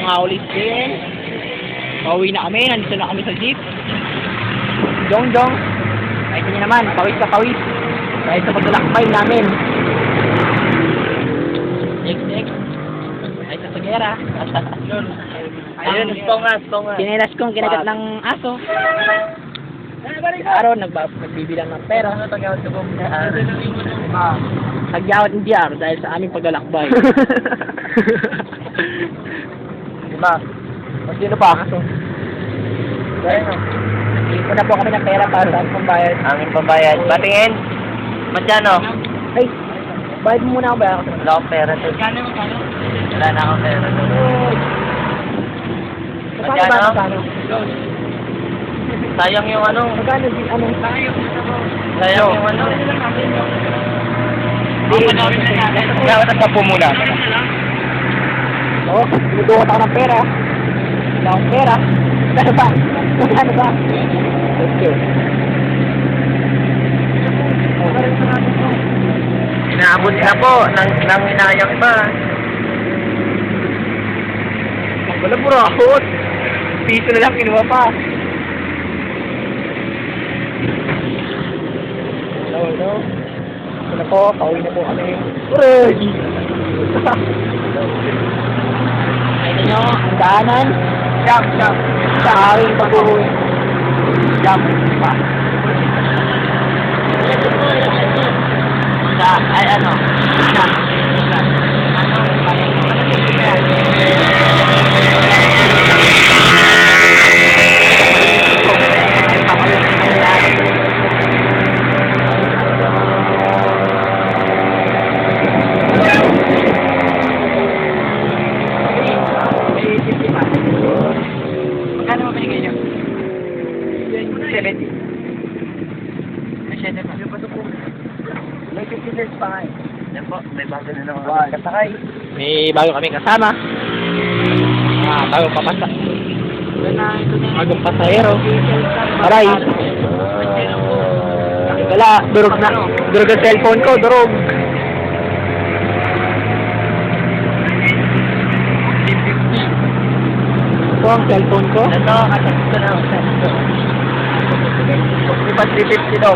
nga ulit din. Pauwi na kami, nandito na kami sa jeep. Jong. Kahit niyo naman, pawis ka pawis. Kahit sa paglalakbay namin. Next. Ay sa sagera. Ayun, stongas. Kinelas kong kinagat ng aso. Si Aaron, nagbibilang ng pera. Nagyawat ng DR dahil sa aming paglalakbay. Diba? O sino pa? Ipon na po kami ng pera para sa pambayad. Aming pambayad. Patingin? Masyano? Ay, bayad mo muna ako ba? Wala akong pera to. Wala na akong pera to. Magkano? Sayang yung ano. Magkano din ano? Sayang yung ano. Dapat nagpapo muna. Oo, binuduhat ako ng pera. Wala akong pera. Magkano ba? Okay. Inaabot na po. Nang inayang pa. Wala puro ako. Piso na lang kinuha pa. Hello. Ito na po, pauwi na po kami. Uray! Ayun nyo, ang daanan. Jump. Sa aming pag-uwi. Jump pa. Ay ano? Magkano mo binigay nyo? 70. May 7 pa. May 50 cents pa nga eh. Yan po, may bago na naman kasakay. May bago kami kasama. Bagong papasa. Bagong pasahero. Aray. Wala, durog na. Durog ang cellphone ko, durog. Ito ang cellphone ko. Ito, kasakit na ako. Ipas 350 daw.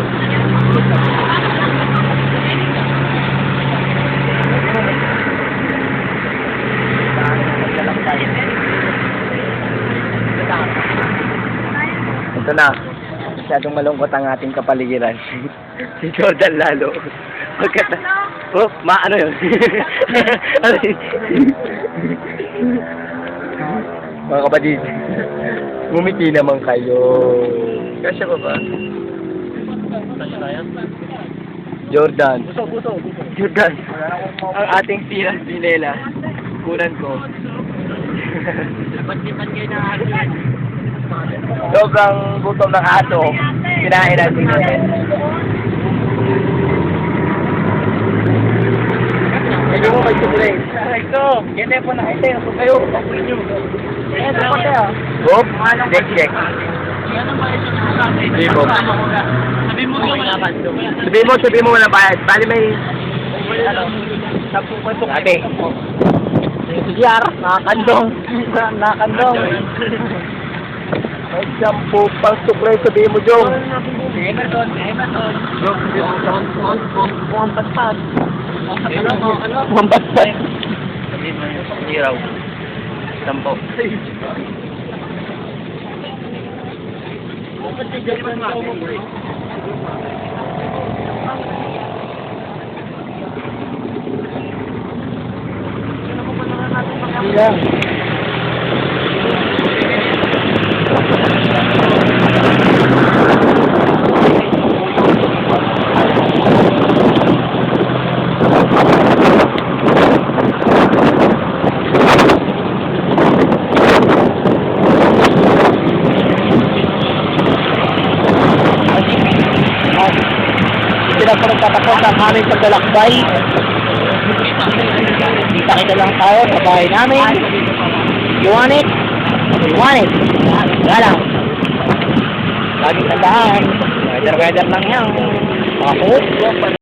Ito na. Masyadong malungkot ang ating kapaligiran. Si Jordan lalo. Oh, ano yun? Mga kapatid, bumiti naman kayo. Kasya ba ba? Jordan. Buso. Jordan. Ang ating sinela. Kunan ko. Lipat kayo na atin. Sobrang gutom ng aso. Kinain natin yun. Hindi mo mag-chocolate. Ito, yan po na ito. Kayo, pag-uwi nyo. Ayan, ito pa tayo. Bob, check. Sabi mo walang bayad. Bali may... Ate. CR, nakakandong. May 10 pang chocolate, sabihin mo, Jong. Emerson. Mukhang paspas. Mukhang paspas. Sabihin mo yung hiraw. 10. Ilang. Sila pa nagtatapos ang aming paglalakbay. Kita lang tayo sa bahay namin. You want it? You want it? Wala lang. Laging tandaan. Weather lang yan. Ako.